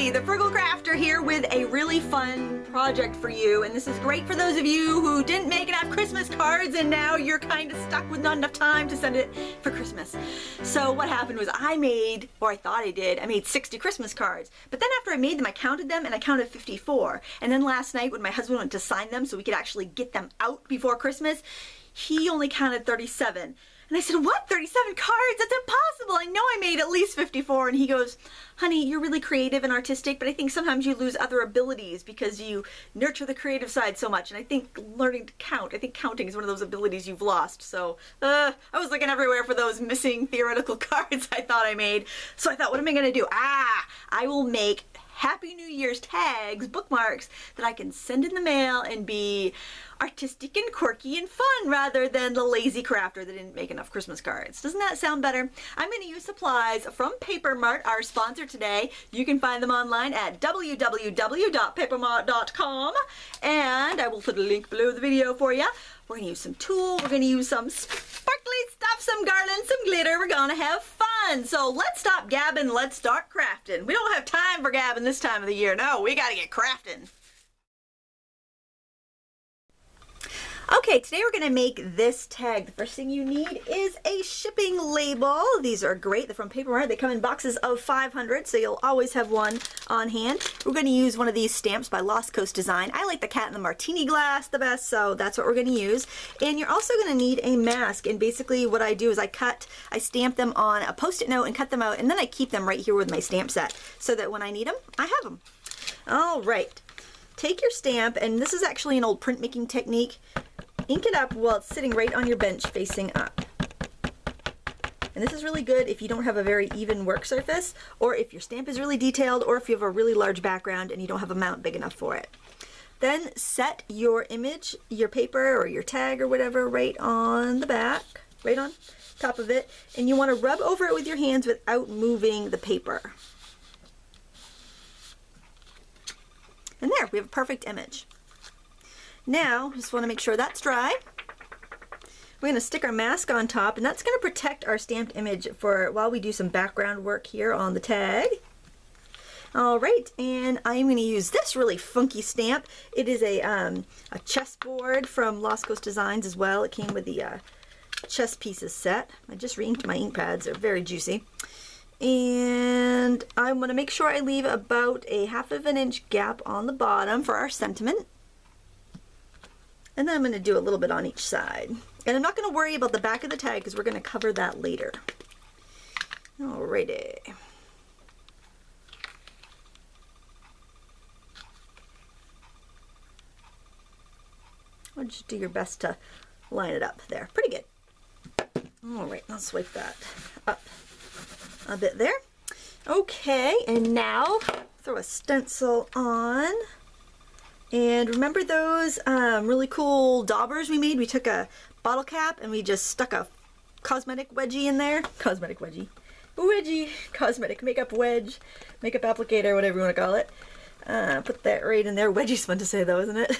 Lindsay, the Frugal Crafter, here with a really fun project for you. And this is great for those of you who didn't make enough Christmas cards and now you're kind of stuck with not enough time to send it for Christmas. So what happened was I made 60 Christmas cards. But then after I made them, I counted them and I counted 54. And then last night when my husband went to sign them so we could actually get them out before Christmas, he only counted 37. And I said, what, 37 cards? That's impossible. I know I made at least 54. And he goes, honey, you're really creative and artistic, but I think sometimes you lose other abilities because you nurture the creative side so much. And I think learning to count, I think counting is one of those abilities you've lost. So I was looking everywhere for those missing theoretical cards I thought I made. So I thought, what am I going to do? I will make Happy New Year's tags, bookmarks, that I can send in the mail and be artistic and quirky and fun rather than the lazy crafter that didn't make enough Christmas cards. Doesn't that sound better? I'm going to use supplies from Papermart, our sponsor today. You can find them online at www.papermart.com, and I will put a link below the video for you. We're going to use some tulle, we're going to use some sparkly stuff, some garland, some glitter. We're going to have fun. So let's stop gabbing, let's start crafting. We don't have time for gabbing this time of the year. No, we got to get crafting. Okay, today we're going to make this tag. The first thing you need is a shipping label. These are great. They're from Papermart. They come in boxes of 500, so you'll always have one on hand. We're going to use one of these stamps by Lost Coast Design. I like the cat in the martini glass the best, so that's what we're going to use. And you're also going to need a mask. And basically what I do is I stamp them on a Post-it note and cut them out, and then I keep them right here with my stamp set so that when I need them, I have them. All right. Take your stamp, and this is actually an old printmaking technique. Ink it up while it's sitting right on your bench facing up. And this is really good if you don't have a very even work surface, or if your stamp is really detailed, or if you have a really large background and you don't have a mount big enough for it. Then set your image, your paper or your tag or whatever right on the back, right on top of it, and you want to rub over it with your hands without moving the paper. And there, we have a perfect image. Now, just want to make sure that's dry. We're going to stick our mask on top, and that's going to protect our stamped image for while we do some background work here on the tag. All right, and I'm going to use this really funky stamp. It is a chessboard from Lost Coast Designs as well. It came with the chess pieces set. I just re-inked my ink pads. They're very juicy. And I want to make sure I leave about a 1/2 inch gap on the bottom for our sentiment. And then I'm going to do a little bit on each side. And I'm not going to worry about the back of the tag because we're going to cover that later. Alrighty. I'll just do your best to line it up there. Pretty good. Alright, I'll swipe that up a bit there. Okay, and now throw a stencil on. And remember those really cool daubers we made? We took a bottle cap and we just stuck a cosmetic wedgie in there. Cosmetic wedgie. Wedgie. Cosmetic makeup wedge. Makeup applicator, whatever you want to call it. Put that right in there. Wedgie's fun to say though, isn't it?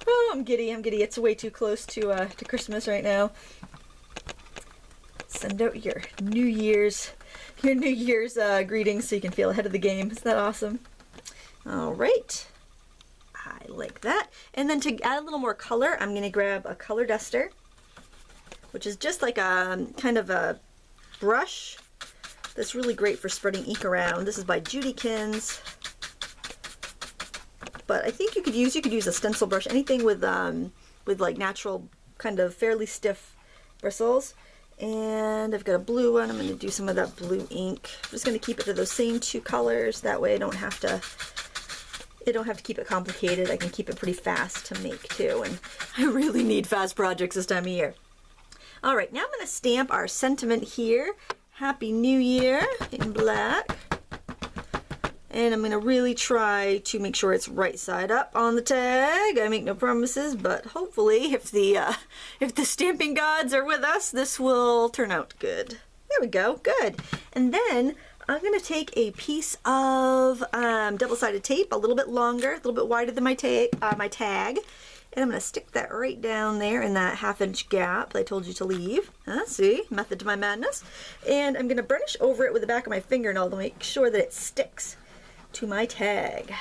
Oh, I'm giddy. I'm giddy. It's way too close to Christmas right now. Send out your New Year's greetings so you can feel ahead of the game. Isn't that awesome? All right. I like that. And then to add a little more color, I'm going to grab a color duster, which is just like a kind of a brush that's really great for spreading ink around. This is by Judykins. But I think you could use a stencil brush, anything with like natural kind of fairly stiff bristles. And I've got a blue one. I'm going to do some of that blue ink. I'm just going to keep it to those same two colors. That way I don't have to keep it complicated. I can keep it pretty fast to make too. And I really need fast projects this time of year. All right, now I'm going to stamp our sentiment here. Happy New Year in black. And I'm going to really try to make sure it's right side up on the tag. I make no promises, but hopefully if the stamping gods are with us, this will turn out good. There we go, good. And then I'm going to take a piece of double-sided tape, a little bit longer, a little bit wider than my tag, And I'm going to stick that right down there in that 1/2 gap I told you to leave. See, method to my madness. And I'm going to burnish over it with the back of my fingernail to make sure that it sticks to my tag.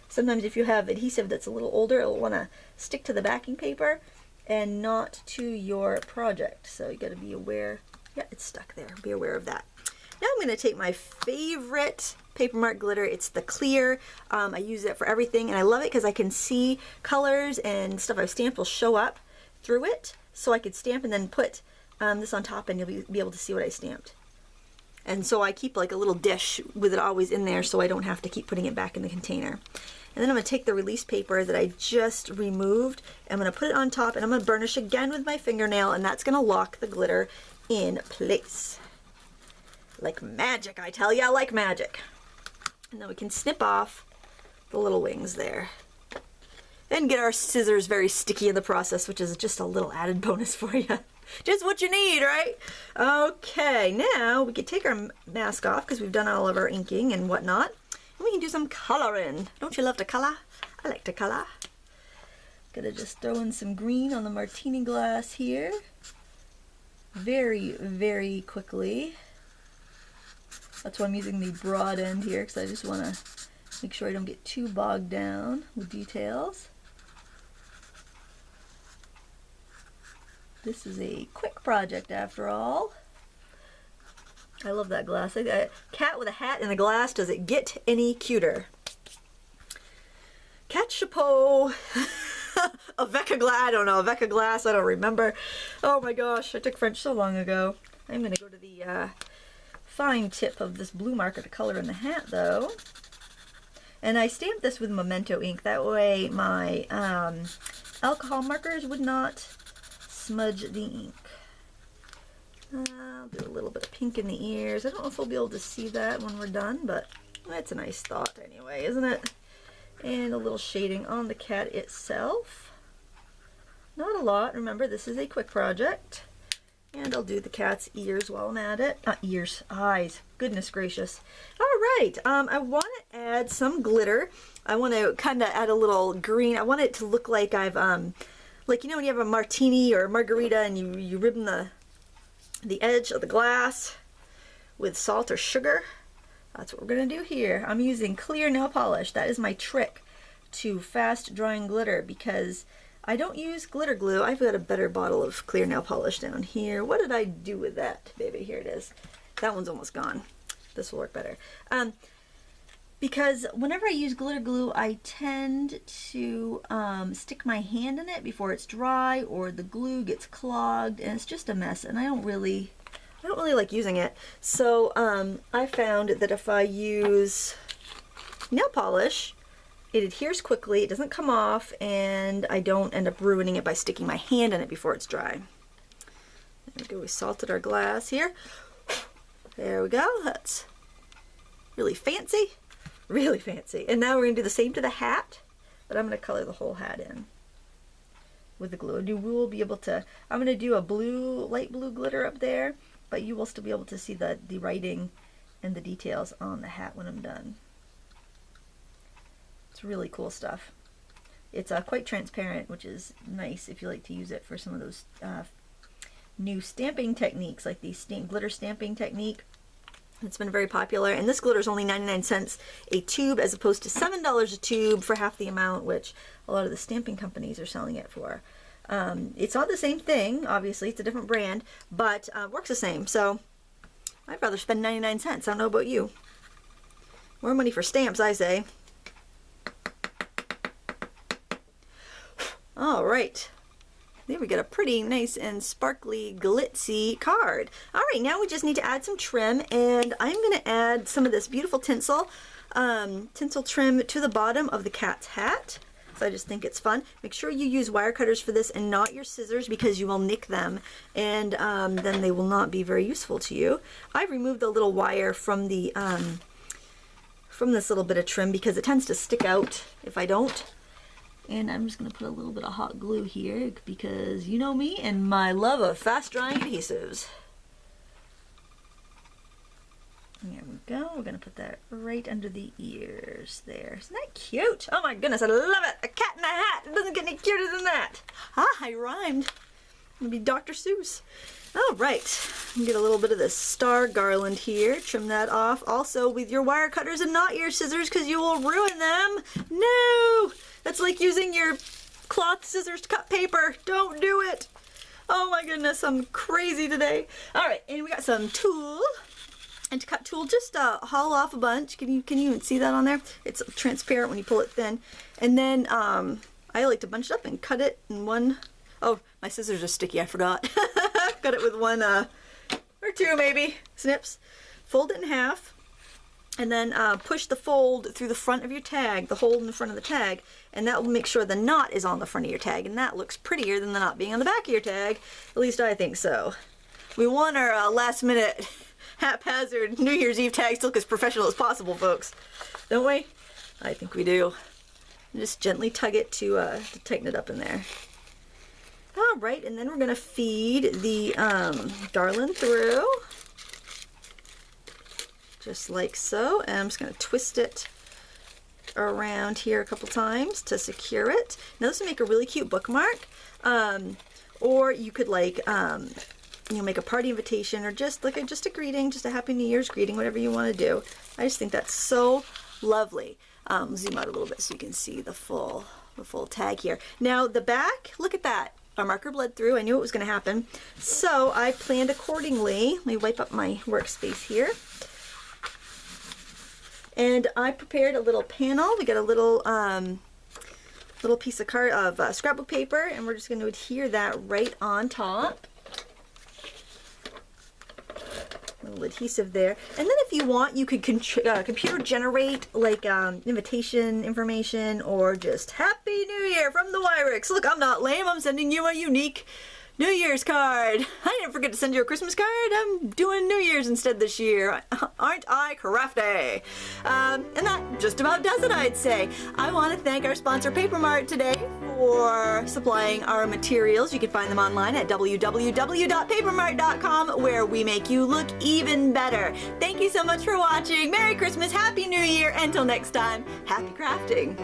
Sometimes if you have adhesive that's a little older, it'll want to stick to the backing paper and not to your project. So you got to be aware. Yeah, it's stuck there. Be aware of that. Now I'm going to take my favorite paper mark glitter. It's the clear. I use it for everything, and I love it because I can see colors and stuff I've stamped will show up through it. So I could stamp and then put this on top, and you'll be able to see what I stamped. And so I keep like a little dish with it always in there so I don't have to keep putting it back in the container. And then I'm going to take the release paper that I just removed, and I'm going to put it on top, and I'm going to burnish again with my fingernail, and that's going to lock the glitter in place. Like magic, I tell ya, like magic. And then we can snip off the little wings there. And get our scissors very sticky in the process, which is just a little added bonus for you. Just what you need, right? Okay, now we can take our mask off because we've done all of our inking and whatnot. And we can do some coloring. Don't you love to color? I like to color. Gonna just throw in some green on the martini glass here. Very, very quickly. That's why I'm using the broad end here, because I just want to make sure I don't get too bogged down with details. This is a quick project after all. I love that glass. A cat with a hat and a glass. Does it get any cuter? Cat chapeau. Avec glace. I don't know. Avec glace. I don't remember. Oh my gosh. I took French so long ago. I'm going to go to the fine tip of this blue marker to color in the hat though. And I stamped this with Memento ink. That way my alcohol markers would not smudge the ink. I'll do a little bit of pink in the ears. I don't know if we'll be able to see that when we're done, but that's a nice thought anyway, isn't it? And a little shading on the cat itself. Not a lot. Remember, this is a quick project. And I'll do the cat's ears while I'm at it. Not ears, eyes. Goodness gracious. All right, I want to add some glitter. I want to kind of add a little green. I want it to look like I've, like, you know when you have a martini or a margarita and you ribbon the edge of the glass with salt or sugar? That's what we're going to do here. I'm using clear nail polish. That is my trick to fast drying glitter because I don't use glitter glue. I've got a better bottle of clear nail polish down here. What did I do with that, baby? Here it is. That one's almost gone. This will work better. Because whenever I use glitter glue, I tend to stick my hand in it before it's dry, or the glue gets clogged, and it's just a mess. And I don't really like using it. So I found that if I use nail polish, it adheres quickly, it doesn't come off, and I don't end up ruining it by sticking my hand in it before it's dry. There we go, we salted our glass here. There we go, that's really fancy, really fancy. And now we're going to do the same to the hat, but I'm going to color the whole hat in with the glue. And you will be able to, I'm going to do a blue, light blue glitter up there, but you will still be able to see the writing and the details on the hat when I'm done. It's really cool stuff. It's quite transparent, which is nice if you like to use it for some of those new stamping techniques, like the glitter stamping technique. It's been very popular, and this glitter is only 99 cents a tube as opposed to $7 a tube for half the amount, which a lot of the stamping companies are selling it for. It's not the same thing, obviously, it's a different brand, but works the same, so I'd rather spend 99 cents. I don't know about you. More money for stamps, I say. All right, there we get a pretty nice and sparkly glitzy card. All right, now we just need to add some trim, and I'm going to add some of this beautiful tinsel trim to the bottom of the cat's hat. So I just think it's fun. Make sure you use wire cutters for this and not your scissors, because you will nick them, and then they will not be very useful to you. I've removed the little wire from the from this little bit of trim because it tends to stick out if I don't. And I'm just going to put a little bit of hot glue here because you know me and my love of fast drying adhesives. There we we go. We're gonna put that right under the ears there. Isn't that cute? Oh my goodness, I love it. A cat in a hat. It doesn't get any cuter than that. Ah, I rhymed. I'm gonna be Dr. Seuss. All right, get a little bit of this star garland here. Trim that off. Also with your wire cutters and not your scissors, because you will ruin them. No, that's like using your cloth scissors to cut paper. Don't do it. Oh my goodness, I'm crazy today. All right, and we got some tulle. And to cut tulle, just haul off a bunch. Can you even see that on there? It's transparent when you pull it thin. And then I like to bunch it up and cut it in one. Oh, my scissors are sticky, I forgot. Cut it with one or two maybe snips. Fold it in half. And then push the fold through the front of your tag, the hole in the front of the tag, and that will make sure the knot is on the front of your tag, and that looks prettier than the knot being on the back of your tag. At least I think so. We want our last minute haphazard New Year's Eve tags to look as professional as possible, folks. Don't we? I think we do. Just gently tug it to tighten it up in there. All right, and then we're gonna feed the garland through. Just like so, and I'm just going to twist it around here a couple times to secure it. Now this will make a really cute bookmark, or you could like make a party invitation, or just like just a greeting, just a Happy New Year's greeting, whatever you want to do. I just think that's so lovely. Zoom out a little bit so you can see the full tag here. Now the back, look at that. Our marker bled through. I knew it was going to happen, so I planned accordingly. Let me wipe up my workspace here. And I prepared a little panel. We got a little piece of scrapbook paper, and we're just going to adhere that right on top. A little adhesive there. And then if you want, you could computer generate like invitation information, or just Happy New Year from the Weirichs. Look, I'm not lame. I'm sending you a unique New Year's card. I didn't forget to send you a Christmas card. I'm doing New Year's instead this year. Aren't I crafty? And that just about does it, I'd say. I want to thank our sponsor, Paper Mart, today for supplying our materials. You can find them online at www.papermart.com, where we make you look even better. Thank you so much for watching. Merry Christmas, Happy New Year. Until next time, happy crafting.